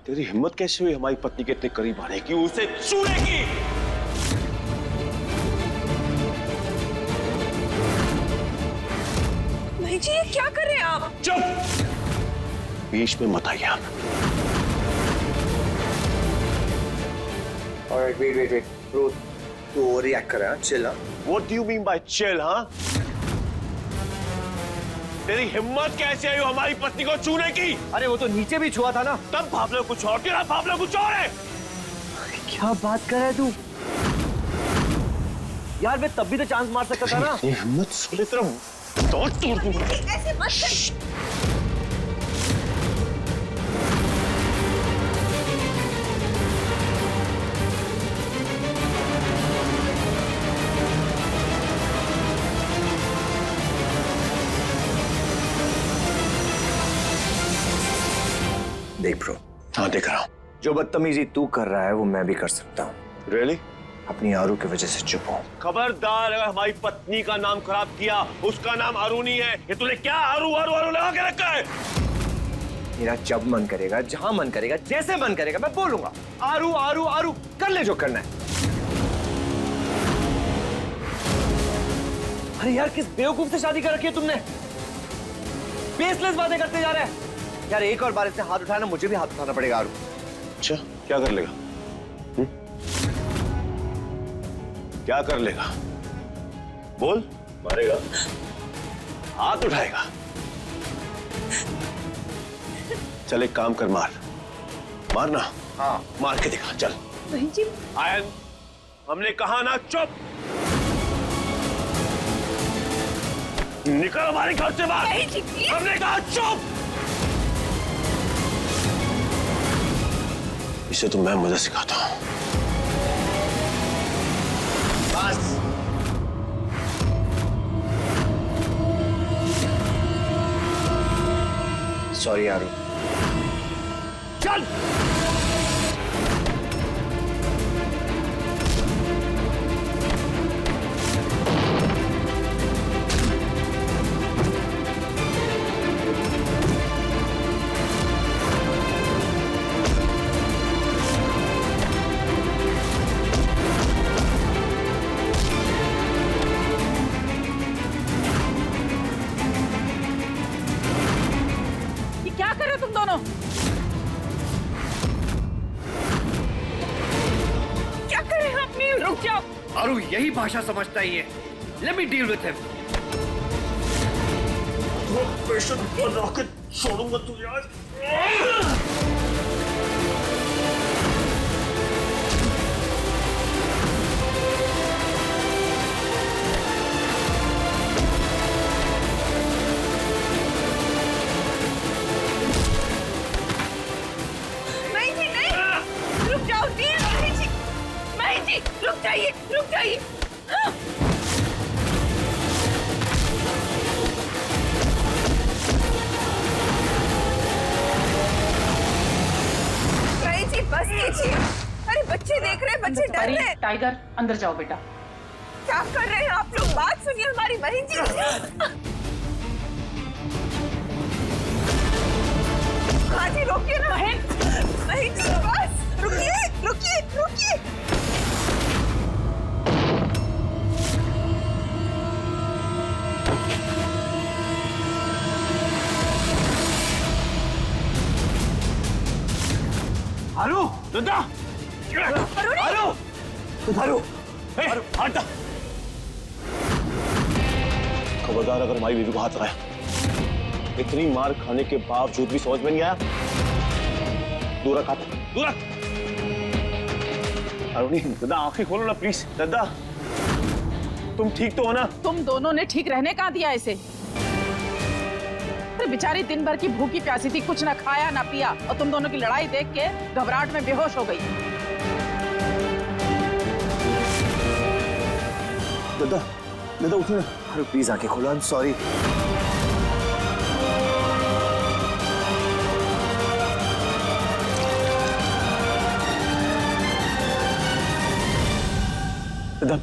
तेरी हिम्मत कैसे हुई हमारी पत्नी के इतने करीब आने की, उसे छूने की? भाई जी ये क्या कर रहे हैं आप? चुप! बीच में मत आइए आप। Alright, wait. Bro, तू रिएक्ट कर रहा है, chill हाँ? What do you mean by chill, हाँ? तेरी हिम्मत कैसे आई हमारी पत्नी को छूने की? अरे वो तो नीचे भी छुआ था ना। तब भाप लो कुछ और, तेरा भाप लो कुछ और है। क्या बात कर रहा है तू? यार मैं तब भी तो चांस मार सकता था ना। ये हिम्मत सोले तरह तोड़ दूंगा। ऐसे मत कर। देख ब्रो, हाँ देख रहा हूँ। जो बदतमीजी तू कर रहा है वो मैं भी कर सकता हूँ। Really? अपनी आरू की वजह से चुप हो। खबरदार, अगर हमारी पत्नी का नाम खराब किया, उसका नाम अरुणी है, ये तूने क्या आरू लगा के रखा है? मेरा जब मन करेगा, जहां मन करेगा, जैसे मन करेगा मैं बोलूंगा आरू, कर ले जो करना है। अरे यार किस बेवकूफ से शादी कर रखी है तुमने? बेसलेस बातें करते जा रहे हैं। यार एक और बार इससे हाथ उठाना, मुझे भी हाथ उठाना पड़ेगा आरू। अच्छा क्या कर लेगा? क्या कर लेगा? बोल। मारेगा? हाथ उठाएगा? चल एक काम कर, मारना। हाँ मार के दिखा, चल। भाई जी आयन, हमने कहा ना चुप। निकल हमारे घर से बाहर। भाई जी प्लीज। हमने कहा चुप। इसे तो मैं मजा सिखाता हूं। बस सॉरी आरू। चल। क्या कर रहे हो तुम दोनों? क्या कर रहे हो अपनी? रुक जाओ। आरू यही भाषा समझता ही है। Let me deal with him. Patient बना के छोड़ूंगा तुझे आज। नहीं जी नहीं, रुक जाओ जी। नहीं जी रुक जाइए। नहीं जी बस कीजिए। अरे बच्चे देख रहे हैं, बच्चे डर रहे हैं। टाइगर अंदर जाओ बेटा। क्या कर रहे हैं आप लोग? बात सुनिए हमारी बहन जी। हाँ जी रोकिए ना बहन। नहीं जी बस रुकिए। आरू, दादा। आरू, हटा। खबरदार, अगर हमारी बीवी को हाथ लगाया, इतनी मार खाने के बावजूद भी समझ में नहीं आया। दूर रख हाथ, दूर रख। अरुणी, दादा आंखें खोलो ना प्लीज। दादा तुम ठीक तो हो ना? तुम दोनों ने ठीक रहने कहाँ दिया इसे? तो बेचारी दिन भर की भूखी प्यासी थी, कुछ ना खाया ना पिया, और तुम दोनों की लड़ाई देख के घबराहट में बेहोश हो गई। दादा उठो ना। आरू प्लीज आंखें खोलो। I am sorry. दादा,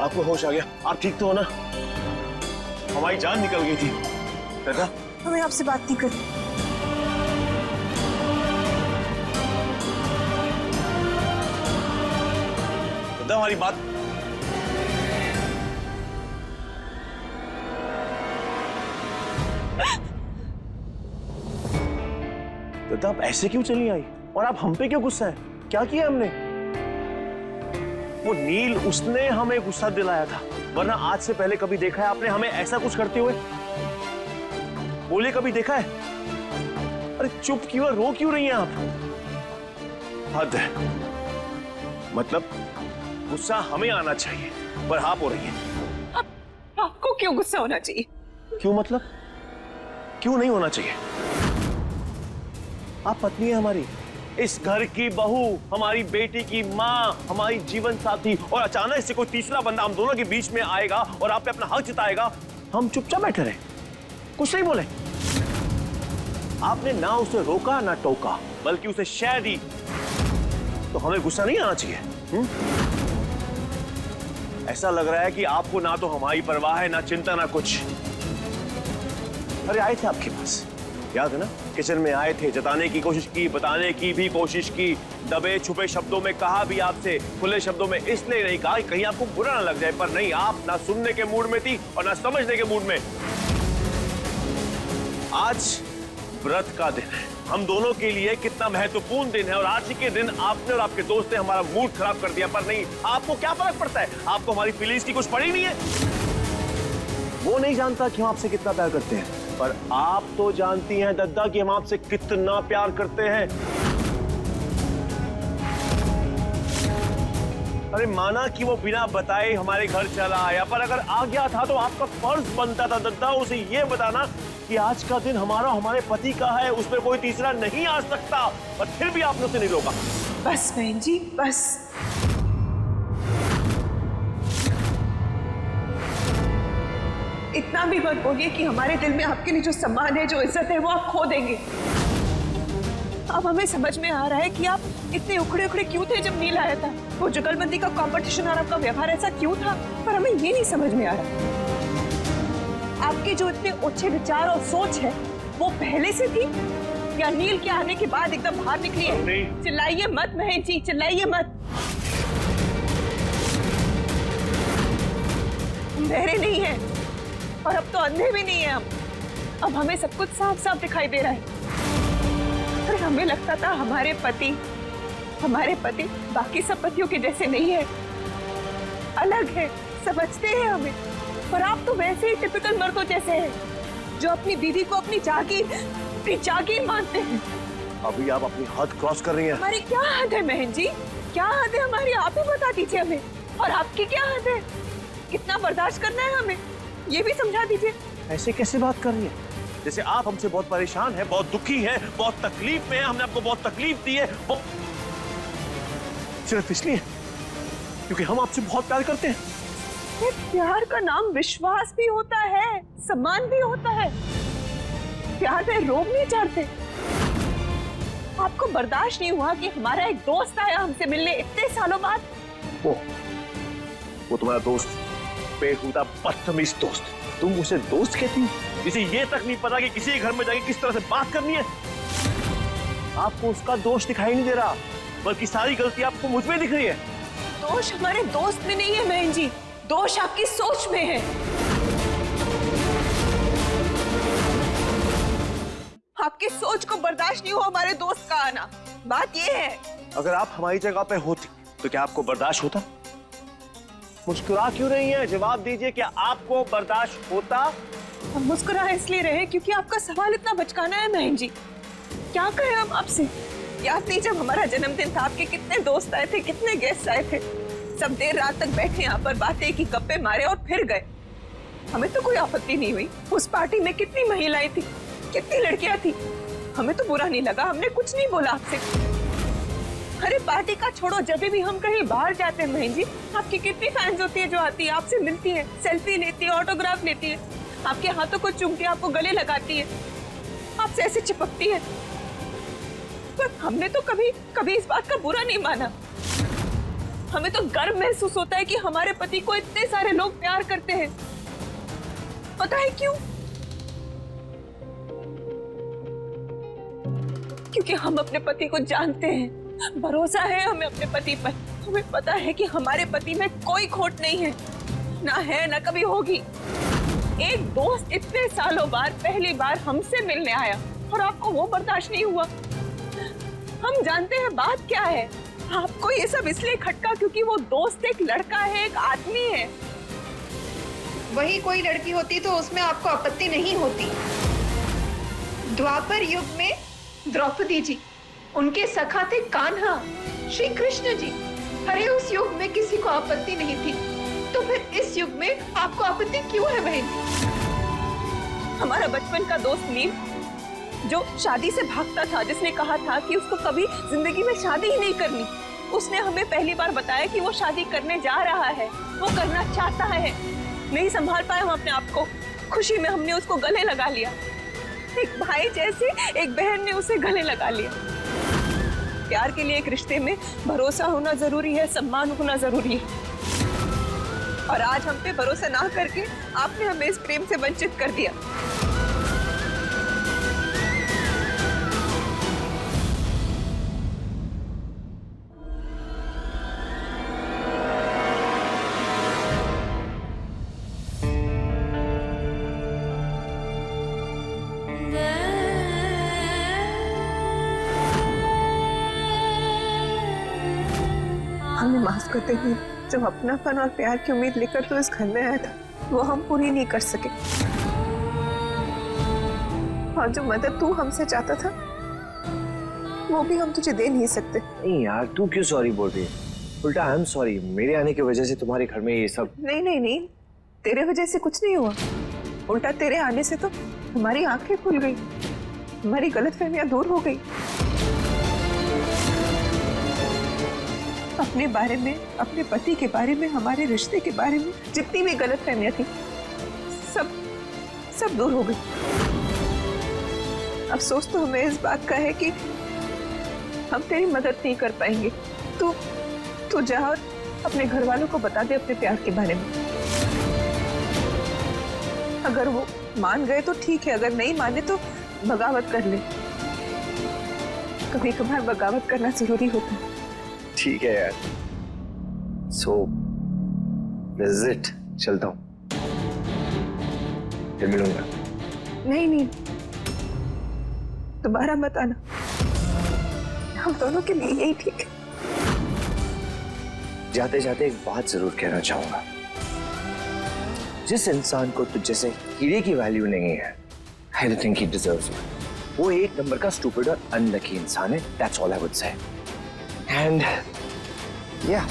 आपको होश आ गया? आप ठीक तो हो ना? हमारी जान निकल गई थी। दादा, हमें आपसे बात नहीं करनी। दादा हमारी बात। दादा आप ऐसे क्यों चली आई? और आप हम पे क्यों गुस्सा है? क्या किया हमने? वो नील, उसने हमें गुस्सा दिलाया था, वरना आज से पहले कभी देखा है आपने हमें ऐसा कुछ करते हुए? बोलिए, कभी देखा है? अरे चुप क्यों, रो क्यों रही हैं आप? हद है। मतलब गुस्सा हमें आना चाहिए, पर आप हो रही हैं। आपको क्यों गुस्सा होना चाहिए? क्यों मतलब? क्यों नहीं होना चाहिए? आप पत्नी है हमारी, इस घर की बहू, हमारी बेटी की माँ, हमारी जीवन साथी, और अचानक से कोई तीसरा बंदा हम दोनों के बीच में आएगा और आप पे अपना हक जताएगा, हम चुपचाप बैठे रहे, कुछ नहीं बोले। आपने ना उसे रोका ना टोका, बल्कि उसे शय दी, तो हमें गुस्सा नहीं आना चाहिए? ऐसा लग रहा है कि आपको ना तो हमारी परवाह है, ना चिंता, ना कुछ। अरे आए थे आपके पास, याद है ना? किचन में आए थे, जताने की कोशिश की, बताने की भी कोशिश की, दबे छुपे शब्दों में कहा भी आपसे, खुले शब्दों में इसलिए नहीं कहा कि कहीं आपको बुरा ना लग जाए, पर नहीं, आप ना सुनने के मूड में थी और ना समझने के मूड में। आज व्रत का दिन है, हम दोनों के लिए कितना महत्वपूर्ण दिन है, और आज के दिन आपने और आपके दोस्त ने हमारा मूड खराब कर दिया। पर नहीं, आपको क्या फर्क पड़ता है? आपको हमारी फीलिंग्स की कुछ पड़ी नहीं है। वो नहीं जानता कि हम आपसे कितना प्यार करते हैं, पर आप तो जानती हैं दद्दा कि हम आपसे कितना प्यार करते हैं। अरे माना कि वो बिना बताए हमारे घर चला आया, पर अगर आ गया था तो आपका फर्ज बनता था दद्दा उसे ये बताना कि आज का दिन हमारा, हमारे पति का है, उसमें कोई तीसरा नहीं आ सकता, पर फिर भी आपने उसे नहीं रोका। बस बहन जी, बस। इतना भी मत बोलिए कि हमारे दिल में आपके लिए जो सम्मान है, जो इज्जत है, वो आप खो देंगे। अब हमें समझ में आ रहा है कि आप इतने उखड़े उखड़े क्यों थे जब नील आया था। वो जुगलबंदी का कंपटीशन और आपका व्यवहार ऐसा क्यों था, पर हमें ये नहीं समझ में आ रहा। आपके जो इतने अच्छे विचार और सोच है, वो पहले से थी या नील के आने के बाद एकदम बाहर निकली है? चिल्लाइए मत बहन जी, चिल्लाइए मत। हम बहरे नहीं हैं और अब तो अंधे भी नहीं है हम। अब हमें सब कुछ साफ साफ दिखाई दे रहा है। अरे हमें लगता था हमारे पति बाकी सब पतियों के जैसे नहीं है, अलग है, समझते हैं हमें। पर आप तो वैसे ही टिपिकल मर्दों जैसे हैं, जो अपनी बीवी को अपनी जागीर मानते हैं। अभी आप अपनी हद क्रॉस कर रही हैं। हमारी क्या हद है बहन जी? क्या हद है हमारी? आप ही बता दीजिए हमें। और आपकी क्या हद है? कितना बर्दाश्त करना है हमें, ये भी समझा दीजिए। ऐसे कैसे बात कर रही है? जैसे आप हमसे बहुत परेशान है, बहुत दुखी है, बहुत तकलीफ में है, हमने आपको बहुत तकलीफ दी है, वो सिर्फ इसलिए क्योंकि हम आपसे बहुत प्यार करते हैं। प्यार का नाम विश्वास भी होता है, सम्मान भी होता है। प्यार में रोब नहीं चढ़ते। आपको बर्दाश्त नहीं हुआ कि हमारा एक दोस्त आया हमसे मिलने इतने सालों बाद? वो तुम्हारा दोस्त, बेहुदा बदतमीज दोस्त। तुम उसे दोस्त कहती हो, जिसे ये तक नहीं पता कि किसी घर में जाके किस तरह से बात करनी है। आपको उसका दोष दिखाई नहीं दे रहा, बल्कि सारी गलती आपको मुझ में दिख रही है। दोष हमारे दोस्त में नहीं है बहन जी, दोष आपकी सोच में है। आपकी सोच को बर्दाश्त नहीं हुआ हमारे दोस्त का आना, बात ये है। अगर आप हमारी जगह पे होती तो क्या आपको बर्दाश्त होता? मुस्कुरा क्यों रही हैं? जवाब दीजिए, क्या आपको बर्दाश्त होता? हम मुस्कुरा इसलिए रहे क्योंकि आपका सवाल इतना बचकाना है बहन जी। क्या कहें हम आपसे? याद नहीं जब हमारा जन्मदिन था, आपके कितने दोस्त आए थे, कितने गेस्ट आए थे। सब देर रात तक बैठे यहाँ पर बातें की, गप्पे मारे और फिर गए। हमें तो कोई आपत्ति नहीं हुई। उस पार्टी में कितनी महिलाएं थी, कितनी लड़कियां थी, हमें तो बुरा नहीं लगा, हमने कुछ नहीं बोला आपसे। अरे पार्टी का छोड़ो, जब भी हम कहीं बाहर जाते हैं बहन जी, आपकी कितनी फैंस होती है जो आती है, आपसे मिलती है, सेल्फी लेती है, ऑटोग्राफ लेती है, आपके हाथों को चूम के आपको गले लगाती है। आपसे ऐसे चिपकती है। पर हमने तो कभी कभी इस बात का बुरा नहीं माना। हमें तो गर्व महसूस होता है कि हमारे पति को इतने सारे लोग प्यार करते हैं। पता है क्यों? क्योंकि हम अपने पति को जानते हैं, भरोसा है हमें अपने पति पर। हमें पता है कि हमारे पति में कोई खोट नहीं है, ना है ना कभी होगी। एक दोस्त इतने सालों बाद पहली बार हमसे मिलने आया और आपको वो बर्दाश्त नहीं हुआ। हम जानते हैं बात क्या है। आपको ये सब इसलिए खटका क्योंकि वो दोस्त एक लड़का है, एक आदमी है। वही कोई लड़की होती तो उसमें आपको आपत्ति नहीं होती। द्वापर युग में द्रौपदी जी, उनके सखा थे कान्हा, श्री कृष्ण जी। अरे उस युग में किसी को आपत्ति नहीं थी, तो फिर इस युग में आपको आपत्ति क्यों है बहन? हमारा बचपन का दोस्त नील, जो शादी से भागता था, जिसने कहा था कि उसको कभी जिंदगी में शादी ही नहीं करनी, उसने हमें पहली बार बताया कि वो शादी करने जा रहा है, वो करना चाहता है। नहीं संभाल पाए हम अपने आप को। खुशी में हमने उसको गले लगा लिया। एक भाई जैसे एक बहन ने उसे गले लगा लिया। प्यार के लिए एक रिश्ते में भरोसा होना जरूरी है, सम्मान होना जरूरी है। और आज हम पे भरोसा ना करके आपने हमें इस प्रेम से वंचित कर दिया। हमें माफ कर दीजिए। जब अपनापन और प्यार की उम्मीद लेकर तो इस घर में आया था, वो हम पूरी नहीं कर सके। और जो मदद तू हमसे चाहता था, वो भी हम तुझे दे नहीं सकते। नहीं यार, तू क्यों सॉरी बोल रही है? उल्टा आई एम सॉरी, मेरे आने की वजह से तुम्हारे घर में ये सब। नहीं नहीं नहीं, तेरे वजह से कुछ नहीं हुआ। उल्टा तेरे आने से तो हमारी आंखें खुल गई, हमारी गलतफहमियां दूर हो गई। अपने बारे में, अपने पति के बारे में, हमारे रिश्ते के बारे में जितनी भी गलतफहमियां थी, सब दूर हो गई। अफसोस तो हमें इस बात का है कि हम तेरी मदद नहीं कर पाएंगे। तू जा और अपने घर वालों को बता दे अपने प्यार के बारे में। अगर वो मान गए तो ठीक है, अगर नहीं माने तो बगावत कर ले। कभी कभार बगावत करना जरूरी होता है। ठीक है यार, सो दिस इज इट, चलता हूँ, फिर मिलूंगा। नहीं, दोबारा मत आना। हम दोनों के लिए यही ठीक है। जाते जाते एक बात जरूर कहना चाहूंगा। जिस इंसान को तुझ जैसे हीरे की वैल्यू नहीं है, I don't think he deserves you. वो एक नंबर का स्टूपिड और अनलकी इंसान है। That's all I would say. And yeah.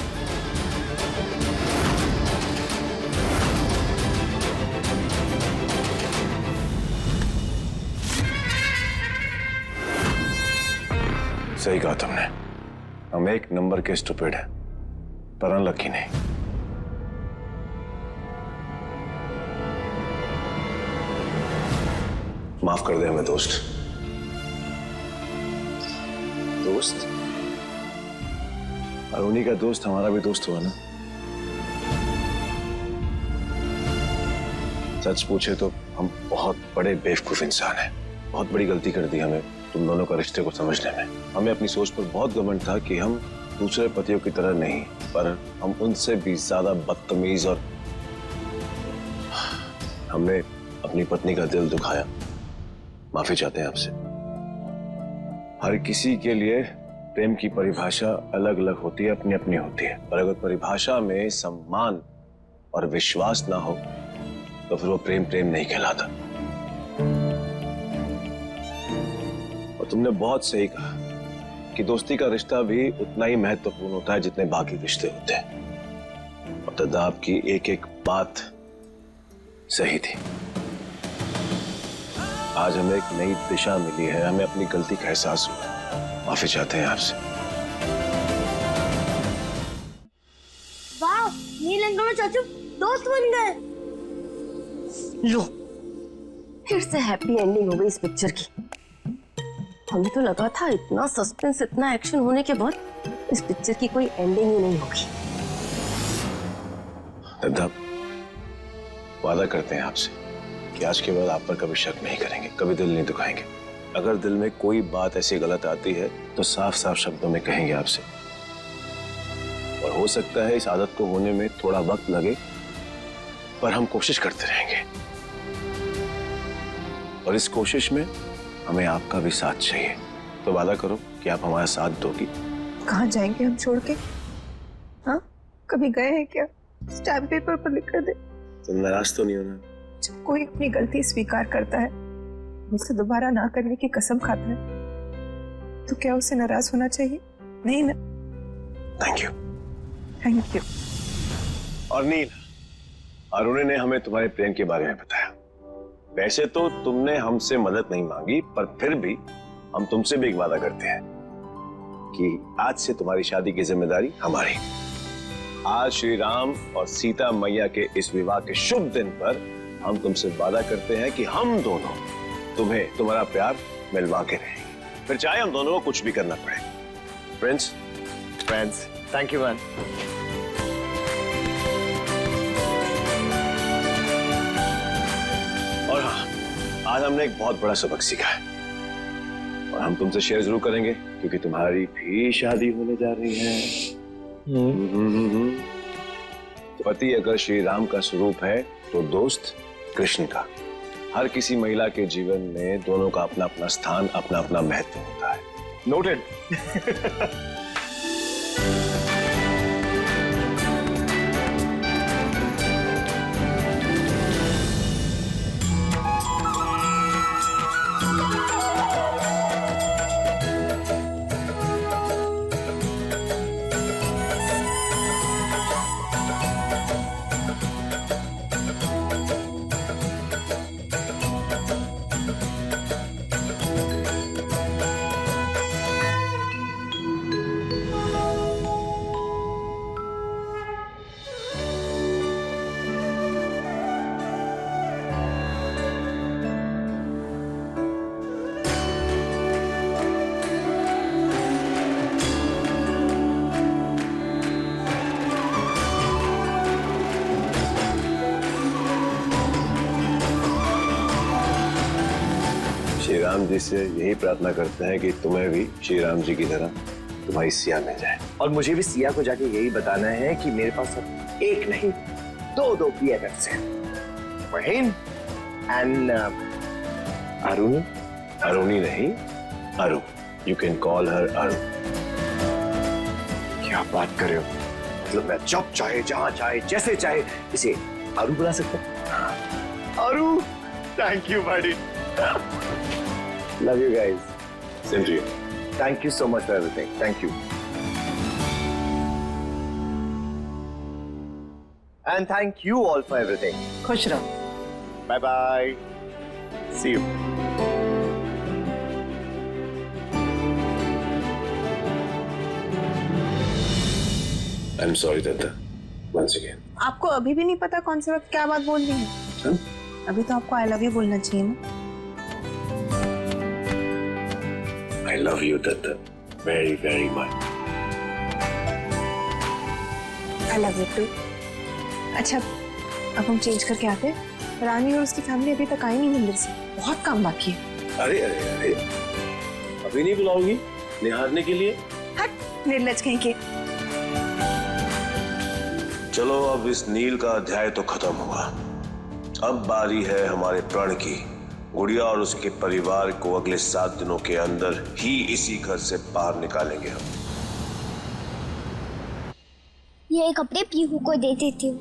सही कहा तुमने, हम एक नंबर के स्टूपिड हैं, पर अनलकी नहीं। माफ कर दे हमें दोस्त। दोस्त? और उन्हीं का दोस्त हमारा भी दोस्त हुआ ना। सच पूछे तो हम बहुत बड़े बेवकूफ इंसान हैं। बहुत बड़ी गलती कर दी हमें तुम दोनों का रिश्ते को समझने में। हमें अपनी सोच पर बहुत घमंड था कि हम दूसरे पतियों की तरह नहीं, पर हम उनसे भी ज्यादा बदतमीज, और हमने अपनी पत्नी का दिल दुखाया। माफी चाहते हैं आपसे। हर किसी के लिए प्रेम की परिभाषा अलग अलग होती है, अपनी अपनी होती है, पर अगर परिभाषा में सम्मान और विश्वास ना हो तो फिर वो प्रेम प्रेम नहीं कहलाता। और तुमने बहुत सही कहा कि दोस्ती का रिश्ता भी उतना ही महत्वपूर्ण होता है जितने बाकी रिश्ते होते हैं। और दादा आपकी एक एक बात सही थी। आज हमें एक नई दिशा मिली है, हमें अपनी गलती का एहसास हुआ। माफी चाहते हैं आपसे। वाह, नील एंड दोनों चाचू दोस्त बन गए। लो, फिर से हैप्पी एंडिंग हो गई इस पिक्चर की। हमें तो लगा था इतना सस्पेंस, इतना एक्शन होने के बाद इस पिक्चर की कोई एंडिंग ही नहीं होगी। दद्दा, वादा करते हैं आपसे कि आज के बाद आप पर कभी शक नहीं करेंगे, कभी दिल नहीं दुखाएंगे। अगर दिल में कोई बात ऐसी गलत आती है तो साफ साफ शब्दों में कहेंगे आपसे। और हो सकता है इस आदत को होने में थोड़ा वक्त लगे, पर हम कोशिश करते रहेंगे। और इस कोशिश में हमें आपका भी साथ चाहिए। तो वादा करो कि आप हमारा साथ दोगी। कहाँ जाएंगे हम छोड़ के? हाँ, कभी गए हैं क्या? स्टैम्प पेपर पर लिख कर दे। तो नाराज तो नहीं होना? जब कोई अपनी गलती स्वीकार करता है, उसे दोबारा ना करने की कसम खाता है, तो क्या उसे नाराज होना चाहिए? नहीं ना। Thank you. Thank you. और नील, अरुण ने हमें तुम्हारे प्रेम के बारे में बताया। वैसे तो तुमने हमसे मदद नहीं मांगी, पर फिर भी हम तुमसे भी एक वादा करते हैं कि आज से तुम्हारी शादी की जिम्मेदारी हमारी। आज श्री राम और सीता मैया के इस विवाह के शुभ दिन पर हम तुमसे वादा करते हैं कि हम दोनों तुम्हें तुम्हारा प्यार मिलवा के रहेंगे, फिर चाहे हम दोनों को कुछ भी करना पड़े। Friends, thank you man. और हाँ, आज हमने एक बहुत बड़ा सबक सीखा है और हम तुमसे शेयर जरूर करेंगे, क्योंकि तुम्हारी भी शादी होने जा रही है। पति अगर श्री राम का स्वरूप है तो दोस्त कृष्ण का। हर किसी महिला के जीवन में दोनों का अपना अपना स्थान, अपना अपना महत्व होता है। नोटेड। श्री राम जी से यही प्रार्थना करते हैं कि तुम्हें भी श्री राम जी की तरह तुम्हारी सिया मिल जाए। और मुझे भी सिया को जाके यही बताना है कि मेरे पास अब एक नहीं दो BFFs हैं, महीन एंड अरुण। अरुणी नहीं, अरु। यू कैन कॉल हर अरु। क्या बात कर रहे हो? मतलब मैं जब चाहे, जहां चाहे, जैसे चाहे इसे अरु बुला सकता हूं। Aru, thank you buddy. Love you guys. Same to you. Thank you so much for everything. Thank you. And thank you all for everything. खुश रहो। Bye bye. See you. I'm sorry, Dada. Once again. आपको अभी भी नहीं पता कौन से वक्त क्या बात बोलनी है? अभी तो आपको आई लव यू बोलना चाहिए ना। I love you, Dada. Very, very much. I love you too. अच्छा, अब हम चेंज करके आते हैं। रानी और उसकी फैमिली अभी तक आई नहीं मंदिर से, बहुत काम बाकी है। अरे अरे अरे, अभी नहीं बुलाओगी निहारने के लिए? हट, निर्लज कहीं के। चलो, अब इस नील का अध्याय तो खत्म हुआ। अब बारी है हमारे प्रण की। गुड़िया और उसके परिवार को अगले 7 दिनों के अंदर ही इसी घर से बाहर निकालेंगे हम। ये कपड़े पीहू को दे देती हूँ।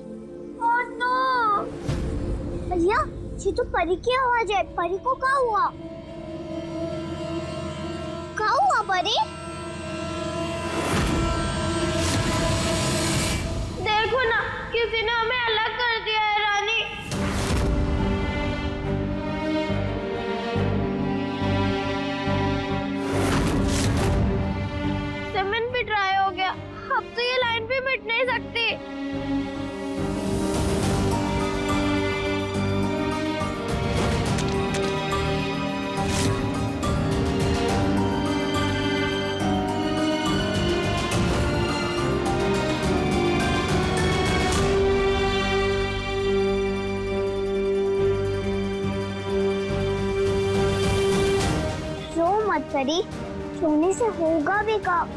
Oh no! भैया, ये तो परी की आवाज है। परी को क्या हुआ? क्या हुआ परी? देखो ना, किसी ने हमें अलग कर दिया है रानी। सीमेंट भी ड्राई हो गया, अब तो ये लाइन भी मिट नहीं सकती। परी, सोने से होगा भी काम।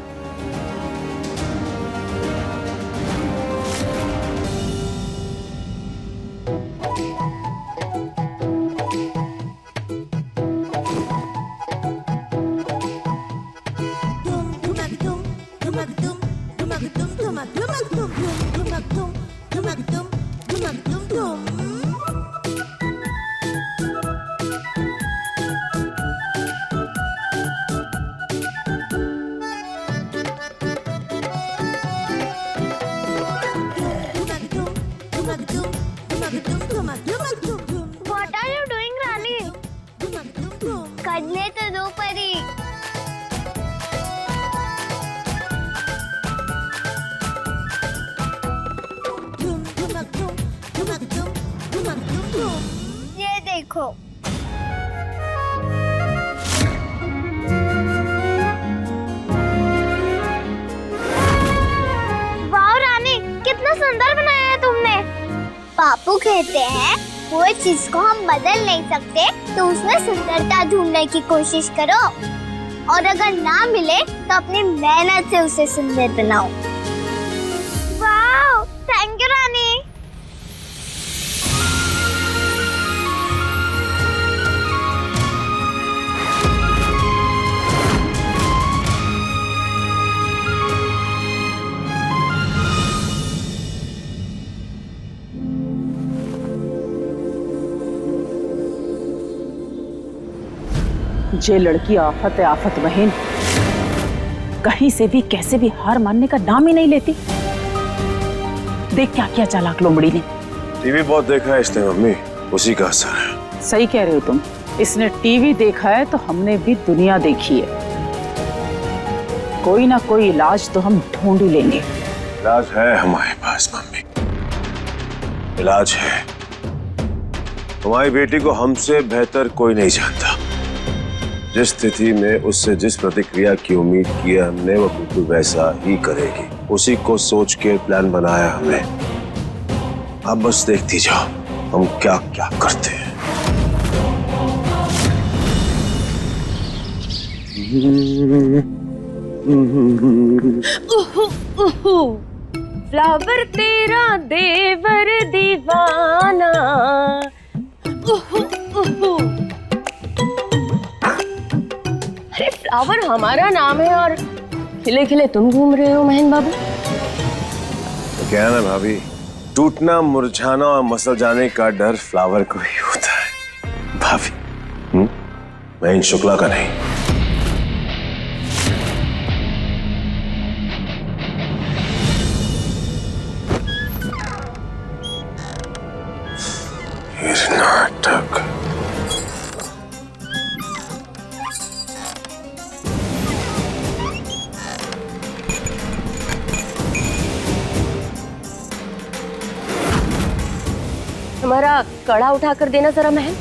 What are you doing, Rani? करने तो दो परी। ये देखो। वाह रानी, कितना सुंदर बनाया है तुमने। पापू कहते हैं कोई चीज को हम बदल नहीं सकते तो उसमें सुंदरता ढूंढने की कोशिश करो, और अगर ना मिले तो अपनी मेहनत से उसे सुंदर बनाओ। वाह, थैंक यू रानी। ये लड़की आफत है आफत बहन, कहीं से भी कैसे भी हार मानने का नाम ही नहीं लेती। देख क्या क्या चालाक लोमड़ी ने। टीवी बहुत देखा है इसने मम्मी, उसी का असर है। सही कह रहे हो तुम, इसने टीवी देखा है तो हमने भी दुनिया देखी है। कोई ना कोई इलाज तो हम ढूंढ ही लेंगे। इलाज है हमारे पास मम्मी, इलाज है। हमारी बेटी को हमसे बेहतर कोई नहीं जानता। जिस स्थिति में उससे जिस प्रतिक्रिया की उम्मीद की है हमने, वो बिल्कुल वैसा ही करेगी। उसी को सोच के प्लान बनाया हमने। अब बस देखती जाओ हम क्या क्या करते हैं। फ्लावर तेरा देवर दीवाना। अरे फ्लावर हमारा नाम है और खिले खिले तुम घूम रहे हो महन बाबू। तो क्या है ना भाभी, टूटना मुरझाना और मसल जाने का डर फ्लावर को ही होता है भाभी, महन शुक्ला का नहीं। नाटक हमारा कड़ा उठाकर देना जरा महन।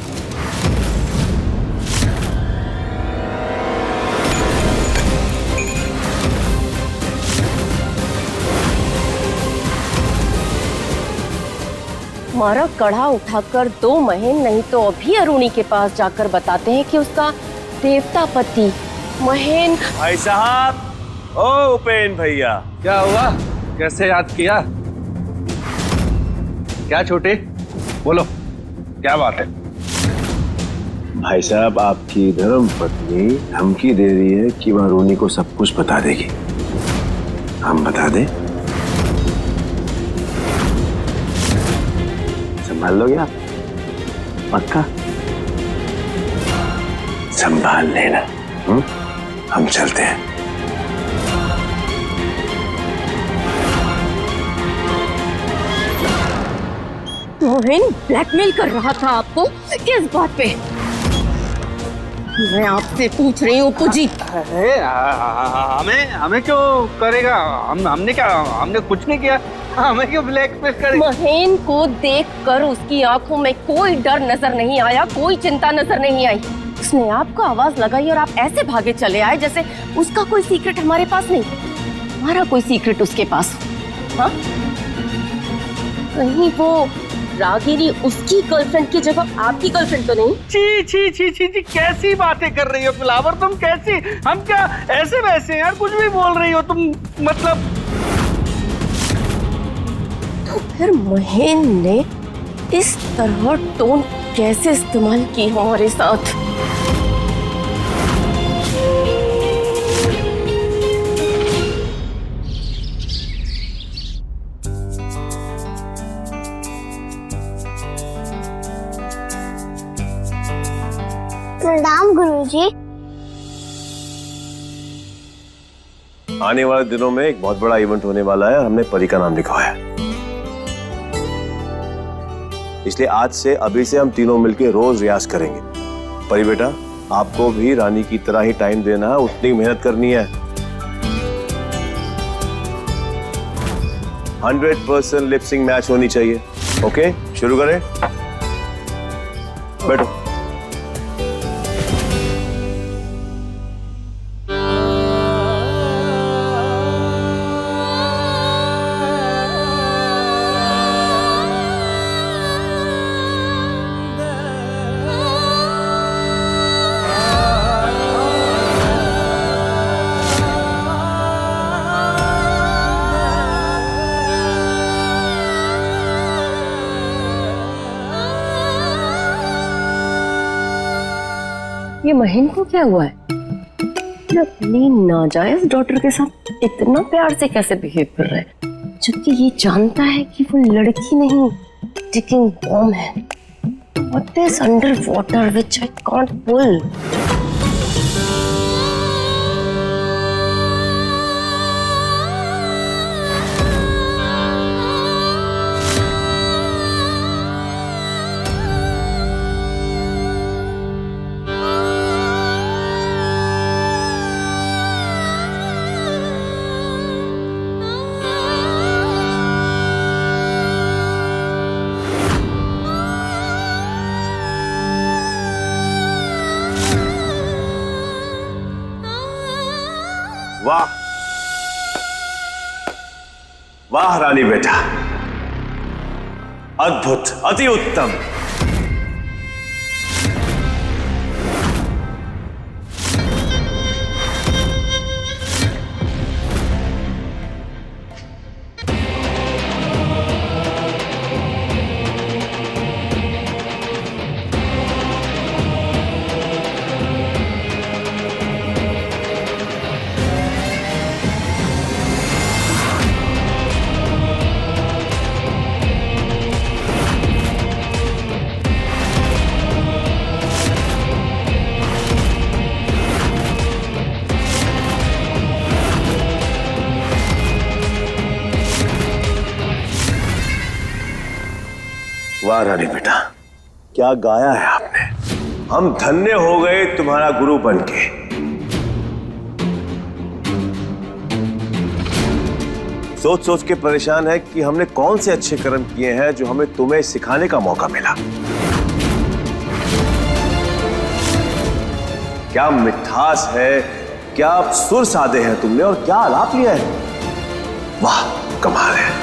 हमारा कड़ा उठाकर दो महन, नहीं तो अभी अरुणी के पास जाकर बताते हैं कि उसका देवता पति महन। भाई साहब, ओ उपेन भैया, क्या हुआ? कैसे याद किया? क्या छोटे, बोलो क्या बात है? भाई साहब, आपकी धर्म पत्नी धमकी दे रही है कि वह अरुणी को सब कुछ बता देगी। हम बता दें? संभाल लोगे आप? पक्का? संभाल लेना। हम चलते हैं। मोहन ब्लैकमेल कर रहा था आपको, किस बात पे? मैं आपसे पूछ रही हूँ पुजी। हमें क्यों करेगा? हमने कुछ नहीं किया। हमें क्यों ब्लैकमेल करेगा? मोहन को देखकर उसकी आंखों में कोई डर नजर नहीं आया, कोई चिंता नजर नहीं आई। उसने आपको आवाज लगाई और आप ऐसे भागे चले आए जैसे उसका कोई सीक्रेट हमारे पास नहीं, हमारा कोई सीक्रेट उसके पास। हाँ? कहीं वो रागिनी उसकी गर्लफ्रेंड की जगह आपकी गर्लफ्रेंड तो नहीं? छी छी छी छी छी, कैसी बातें कर रही हो फ्लावर तुम? कैसी? हम क्या ऐसे वैसे यार, कुछ भी बोल रही हो तुम, मतलब। तो फिर महेंद्र ने इस तरह टोन कैसे इस्तेमाल की हमारे साथ? प्रणाम गुरुजी। आने वाले दिनों में एक बहुत बड़ा इवेंट होने वाला है और हमने परी का नाम लिखवाया है। इसलिए आज से अभी से हम तीनों मिलकर रोज रियाज करेंगे। परी बेटा, आपको भी रानी की तरह ही टाइम देना है, उतनी मेहनत करनी है। 100% लिपसिंग मैच होनी चाहिए। ओके, शुरू करें। बैठो। ये महेंद्र को क्या हुआ है? ये अपनी नाजायज डॉटर के साथ इतना प्यार से कैसे बिहेव कर रहा है, जबकि ये जानता है कि वो लड़की नहीं टिकिंग बॉम्ब है। What is underwater which I can't pull? वाह वाह रानी बेटा, अद्भुत, अति उत्तम। वाह रानी बेटा, क्या गाया है आपने। हम धन्य हो गए तुम्हारा गुरु बनके। सोच सोच के परेशान है कि हमने कौन से अच्छे कर्म किए हैं जो हमें तुम्हें सिखाने का मौका मिला। क्या मिठास है, क्या सुर साधे हैं तुमने, और क्या आलाप लिया है। वाह, कमाल है।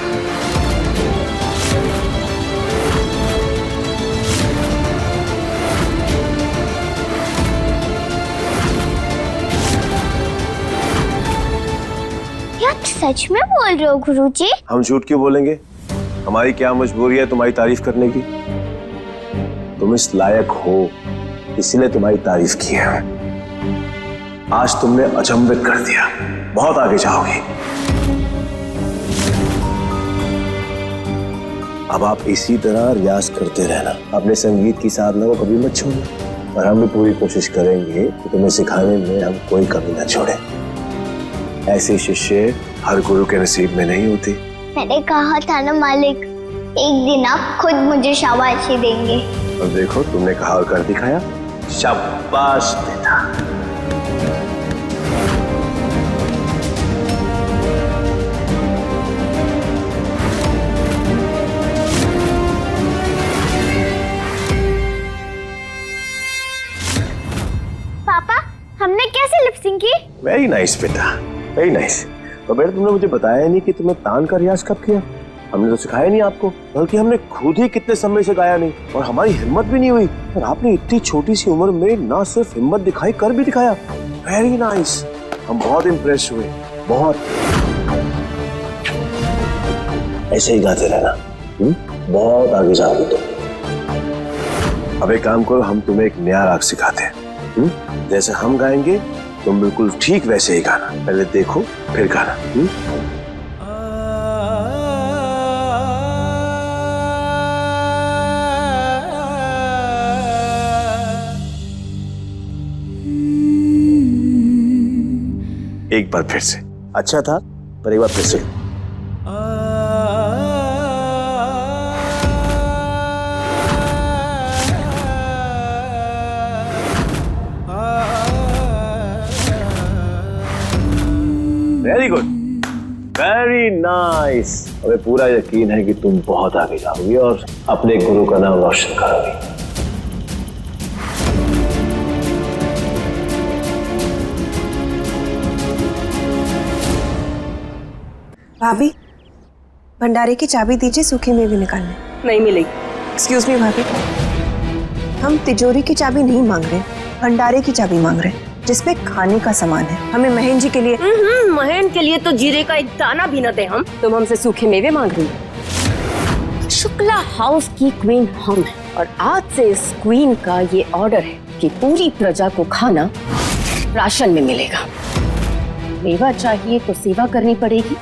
सच में बोल रहे हो गुरुजी? हम झूठ क्यों बोलेंगे? हमारी क्या मजबूरी है तुम्हारी तारीफ करने की? तुम इस लायक हो, इसीलिए तुम्हारी तारीफ की है। आज तुमने अचंभित कर दिया, बहुत आगे जाओगी। अब आप इसी तरह रियाज करते रहना, अपने संगीत की साधना को कभी मत छोड़ना, और हम भी पूरी कोशिश करेंगे कि तुम्हें सिखाने में हम कोई कमी न छोड़े। ऐसे शिष्य हर गुरु के नसीब में नहीं होती। मैंने कहा था ना मालिक, एक दिन आप खुद मुझे शाबाशी देंगे। और देखो, तुमने कहा और कर दिखाया। शाबाश बेटा। पापा, हमने कैसे लिपसिंग की? वेरी नाइस बेटा, वेरी नाइस। तो बेटा, तुमने मुझे बताया नहीं कि तुमने तान का रियाज कब किया? हमने तो सिखाया नहीं आपको, बल्कि हमने खुद ही कितने समय से गाया नहीं और हमारी हिम्मत भी नहीं हुई। और आपने इतनी छोटी सी उम्र में ना सिर्फ हिम्मत दिखाई, कर भी दिखाया। वेरी नाइस, हम बहुत इम्प्रेस हुए, बहुत। ऐसे ही गाते रहना, बहुत आगे जाओगे तुम। अब एक काम करो, हम तुम्हें एक नया राग सिखाते हैं। जैसे हम गाएंगे तुम बिल्कुल ठीक वैसे ही गाना। पहले देखो फिर गाना। एक बार फिर से। अच्छा था, पर एक बार फिर से। Very good, very nice. हमें पूरा यकीन है कि तुम बहुत आगे जाओगी और अपने गुरु का नाम रोशन करोगी। भाभी, भंडारे की चाबी दीजिए, सूखे में भी निकालने। नहीं मिलेगी। एक्सक्यूज मी भाभी, हम तिजोरी की चाबी नहीं मांग रहे, भंडारे की चाबी मांग रहे, जिसपे खाने का सामान है। हमें महेंद्र जी के लिए। महेंद्र के लिए तो जीरे का एक दाना भी न दे हम। तुम हमसे सूखे मेवे मांग रही हो। शुक्ला हाउस की क्वीन हम हैं और आज से इस क्वीन का ये ऑर्डर है कि पूरी प्रजा को खाना राशन में मिलेगा। मेवा चाहिए तो सेवा करनी पड़ेगी,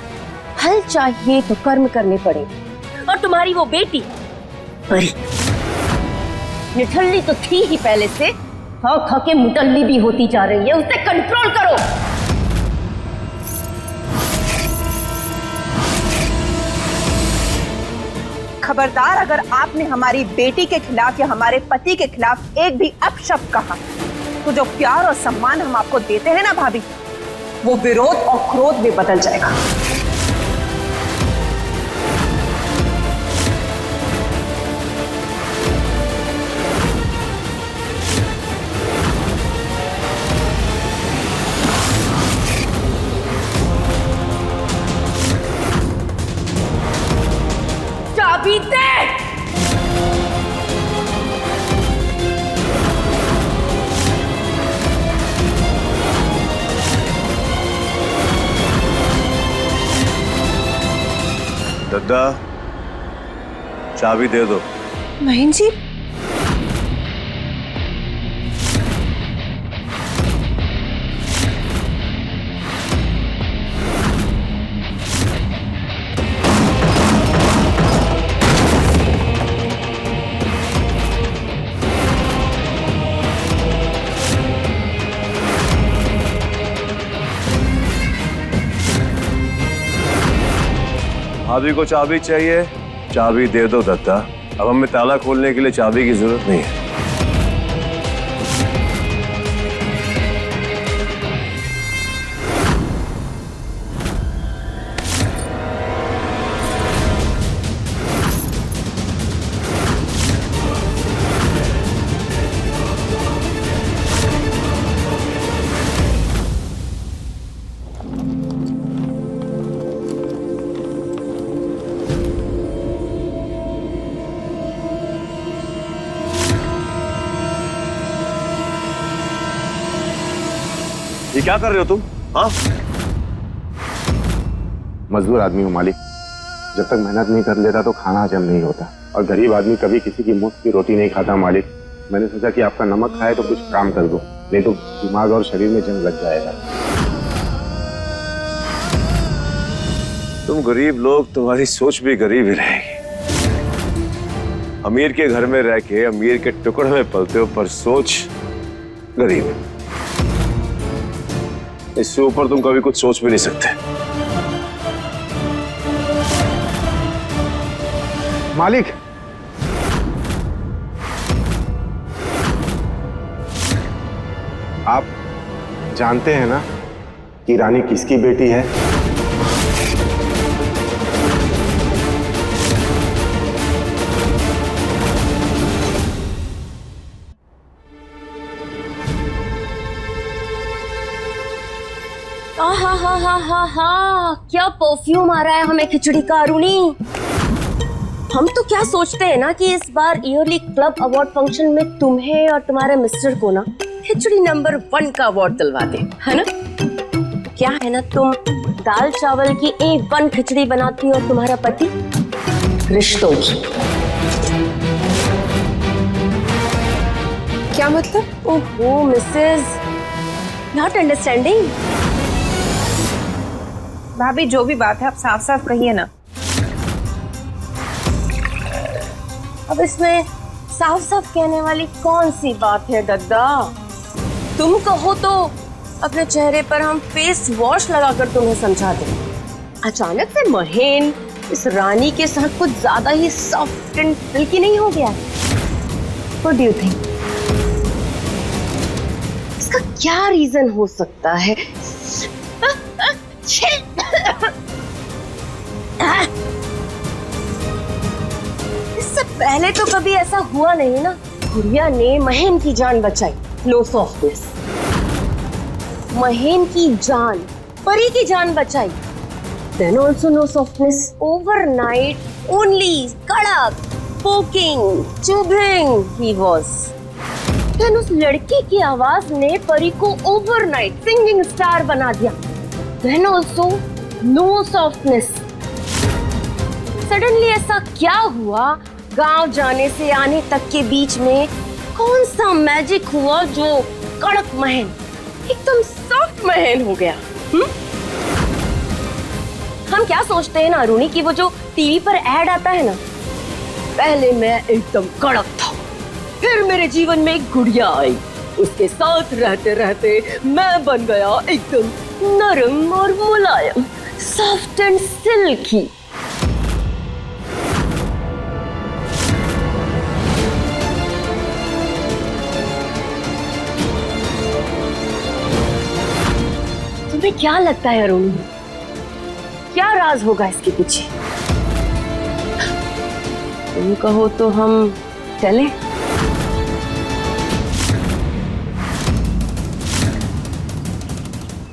फल चाहिए तो कर्म करने पड़ेंगे। और तुम्हारी वो बेटी परी निठल्ली तो थी ही पहले से, खा खा के मुटल्ली भी होती जा रही है, उसे कंट्रोल करो। खबरदार, अगर आपने हमारी बेटी के खिलाफ या हमारे पति के खिलाफ एक भी अपशब्द कहा तो जो प्यार और सम्मान हम आपको देते हैं ना भाभी, वो विरोध और क्रोध में बदल जाएगा। चाबी दे। दद्दा, चाबी दे दो। महेंद्र जी, भाभी को चाबी चाहिए, चाबी दे दो दत्ता। अब हमें ताला खोलने के लिए चाबी की जरूरत नहीं है। ये क्या कर रहे हो तुम? हाँ, मजदूर आदमी हूँ मालिक। जब तक मेहनत नहीं कर लेता तो खाना हजम नहीं होता, और गरीब आदमी कभी किसी की मुफ्त की रोटी नहीं खाता मालिक। मैंने सोचा कि आपका नमक खाए तो कुछ काम कर दो, नहीं तो दिमाग और शरीर में जंग लग जाएगा। तुम गरीब लोग, तुम्हारी सोच भी गरीब ही रहेगी। अमीर के घर में रह के अमीर के टुकड़े में पलते हो, पर सोच गरीब है। इससे ऊपर तुम कभी कुछ सोच भी नहीं सकते। मालिक, आप जानते हैं ना कि रानी किसकी बेटी है? हा हा हा हा हा, क्या परफ्यूम आ रहा है हमें खिचड़ी का अरुणी। हम तो क्या सोचते हैं ना कि इस बार ईयरली क्लब अवार्ड फंक्शन में तुम्हें और तुम्हारे मिस्टर को ना खिचड़ी नंबर 1 का अवार्ड दिलवा दे, है ना? क्या है ना, तुम दाल चावल की A1 खिचड़ी बनाती हो और तुम्हारा पति रिश्तों की। क्या मतलब? ओहो मिसेस, नॉट अंडरस्टैंडिंग। भाभी जो भी बात है आप साफ साफ कहिए ना। अब इसमें साफ साफ कहने वाली कौन सी बात है गद्दा? तुम कहो तो अपने चेहरे पर हम फेस वॉश लगाकर तुम्हें समझा दें। अचानक से महेन इस रानी के साथ कुछ ज्यादा ही सॉफ्ट एंड सिल्की नहीं हो गया? What do you think? इसका क्या रीजन हो सकता है? इससे पहले तो कभी ऐसा हुआ नहीं ना। गुड़िया ने महेन की जान बचाई, नो सॉफ्टनेस। महेन की जान, परी की जान बचाई, then also no softness. Overnight only कड़क, पोकिंग, चुभिंग ही वॉज। देन उस लड़की की आवाज ने परी को ओवरनाइट सिंगिंग स्टार बना दिया, then also no softness. Suddenly ऐसा क्या हुआ, गांव जाने से आने तक के बीच में कौन सा मैजिक हुआ जो कड़क महन एकदम सॉफ्ट महल हो गया? हम क्या सोचते हैं ना अरुणी की वो जो टीवी पर ऐड आता है ना, पहले मैं एकदम कड़क था, फिर मेरे जीवन में एक गुड़िया आई, उसके साथ रहते रहते मैं बन गया एकदम नरम और मुलायम, सॉफ्ट एंड सिल्की। तुम्हें क्या लगता है अरुणी, क्या राज होगा इसके पीछे? तुम कहो तो हम चलें?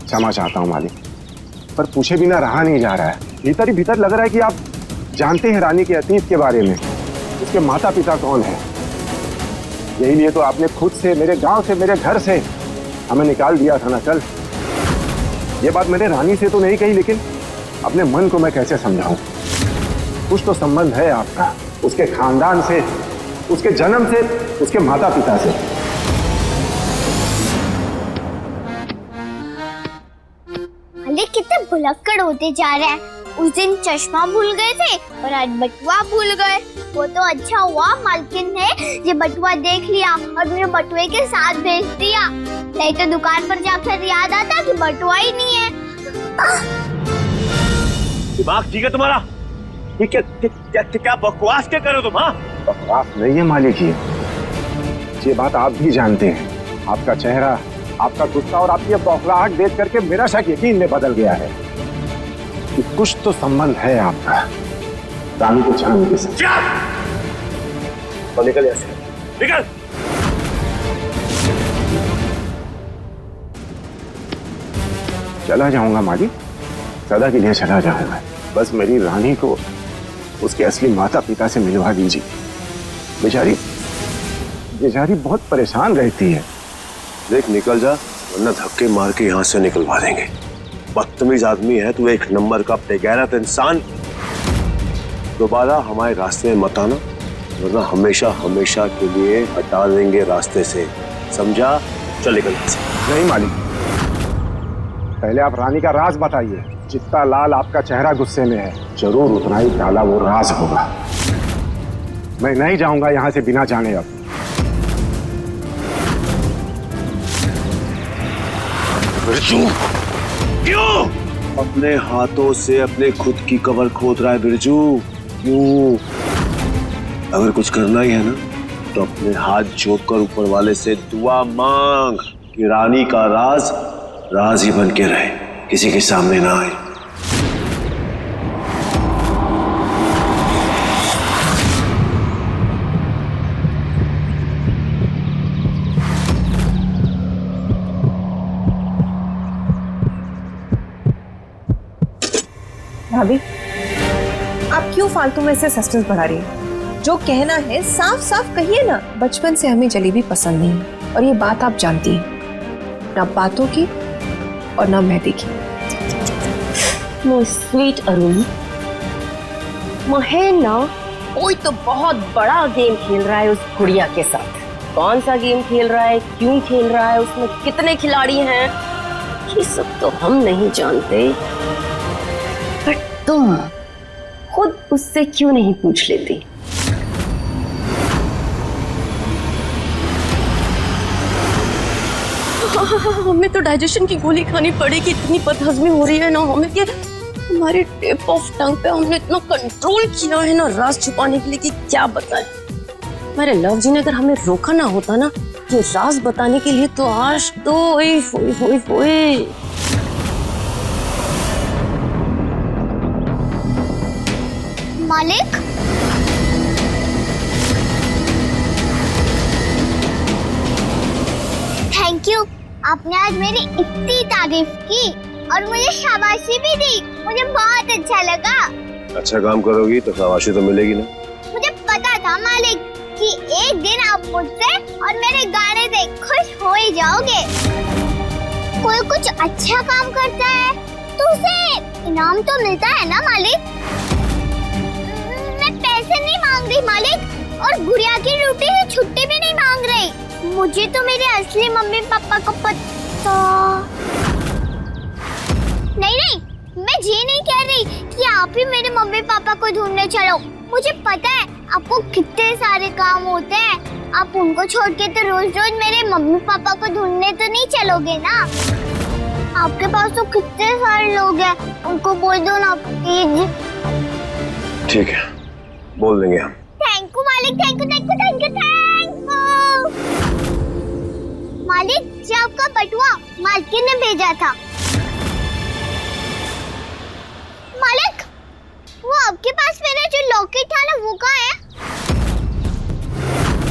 क्षमा चाहता हूँ मालिक, पर पूछे बिना रहा नहीं जा रहा है। भीतर ही भीतर लग रहा है कि आप जानते हैं रानी के अतीत के बारे में, उसके माता पिता कौन है। यही लिए तो आपने खुद से, मेरे गांव से, मेरे घर से हमें निकाल दिया था ना कल। ये बात मैंने रानी से तो नहीं कही, लेकिन अपने मन को मैं कैसे समझाऊं? कुछ तो संबंध है आपका उसके खानदान से, उसके जन्म से, उसके माता पिता से। मालिक कितने भुलक्कड़ होते जा रहे हैं। उस दिन चश्मा भूल गए थे और आज बटुआ भूल गए। वो तो अच्छा हुआ मालकिन ने ये बटुआ देख लिया और मुझे बटुए के साथ भेज दिया, नहीं तो दुकान पर जाकर याद आता कि बटुआ ही नहीं है। दिमाग ठीक है तुम्हारा? ये क्या बकवास क्या कर रहे हो तुम? हाँ, बकवास नहीं है मालिक जी, ये बात आप भी जानते हैं। आपका चेहरा, आपका गुस्सा और आपकी बौखलाहट देख करके मेरा शक यकीन में बदल गया है कि कुछ तो संबंध है आपका रानी को जान के साथ। तो निकल यहाँ से, निकल। चला जाऊंगा मालिक, सदा के लिए चला जाऊंगा। बस मेरी रानी को उसके असली माता पिता से मिलवा दीजिए। बेचारी बहुत परेशान रहती है। देख निकल जा, वरना धक्के मार के यहाँ से निकलवा देंगे। बदतमीज आदमी है तू, एक नंबर का बेगैरत इंसान। दोबारा हमारे रास्ते में मत आना, वरना हमेशा हमेशा के लिए हटा देंगे रास्ते से, समझा? चल निकल यहाँ से। नहीं मालिक, पहले आप रानी का राज बताइए। जितना लाल आपका चेहरा गुस्से में है, जरूर उतना ही काला वो राज होगा। मैं नहीं जाऊंगा यहाँ से बिना जाने। अब बिरजू, क्यों अपने हाथों से अपने खुद की कब्र खोद रहा है बिरजू? क्यों? अगर कुछ करना ही है ना, तो अपने हाथ जोड़कर ऊपर वाले से दुआ मांग कि रानी का राज राज ही बन के रहे, किसी के सामने ना आए। भाभी, आप क्यों फालतू में से सस्पेंस बढ़ा रही है? जो कहना है साफ साफ कहिए ना। बचपन से हमें जलेबी पसंद नहीं और ये बात आप जानती हैं, ना बातों की और ना मेहंदी की। नो स्वीट अरुण, महेन ना कोई तो बहुत बड़ा गेम खेल रहा है उस गुड़िया के साथ। कौन सा गेम खेल रहा है, क्यों खेल रहा है, उसमें कितने खिलाड़ी हैं, ये सब तो हम नहीं जानते। पर तुम खुद उससे क्यों नहीं पूछ लेती? हमें तो डाइजेशन की गोली खानी पड़ेगी, इतनी बदहजमी हो रही है ना हमें कि हमारे टिप ऑफ टंग पे हमने इतना कंट्रोल किया है ना राज छुपाने के लिए कि क्या बताएं। हमारे लव जी ने अगर हमें रोका ना होता ना ये राज बताने के लिए तो आज तो ओए मालिक, थैंक यू। आपने आज मेरी इतनी तारीफ की और मुझे शाबाशी भी दी, मुझे बहुत अच्छा लगा। अच्छा काम करोगी तो शाबाशी तो मिलेगी ना। मुझे पता था मालिक कि एक दिन आप मुझसे और मेरे गाने से खुश हो ही जाओगे। कोई कुछ अच्छा काम करता है तो उसे इनाम तो मिलता है ना मालिक। मैं पैसे नहीं मांग रही मालिक और गुड़िया की ड्यूटी से छुट्टी भी नहीं मांग रही। मुझे तो मेरे असली मम्मी पापा को पता नहीं, मैं ये नहीं कह रही कि आप ही मेरे मम्मी पापा को ढूंढने चलो। मुझे पता है आपको कितने सारे काम होते हैं, आप उनको छोड़ के तो रोज रोज मेरे मम्मी पापा को ढूंढने तो नहीं चलोगे ना। आपके पास तो कितने सारे लोग हैं, उनको बोल दो ना प्लीज। ठीक है, बोल देंगे हम। थैंक यू मालिक, thank you thank you thank you thank you. मालिक, ये आपका बटुआ मालकिन ने भेजा था। मालिक, वो आपके पास मेरा जो लॉकेट था ना वो कहाँ है?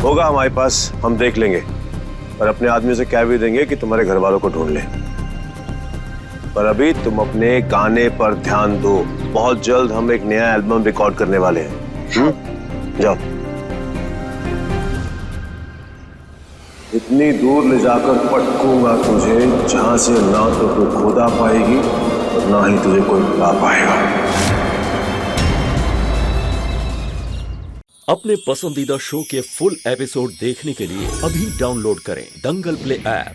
होगा हमारे पास, हम देख लेंगे और अपने आदमी से कह भी देंगे कि तुम्हारे घर वालों को ढूंढ ले। पर अभी तुम अपने गाने पर ध्यान दो, बहुत जल्द हम एक नया एल्बम रिकॉर्ड करने वाले हैं। जाओ। इतनी दूर ले जाकर पटकूंगा तुझे जहां से ना तो तू खुद आ पाएगी और ना ही तुझे कोई पा पाएगा। अपने पसंदीदा शो के फुल एपिसोड देखने के लिए अभी डाउनलोड करें दंगल प्ले ऐप।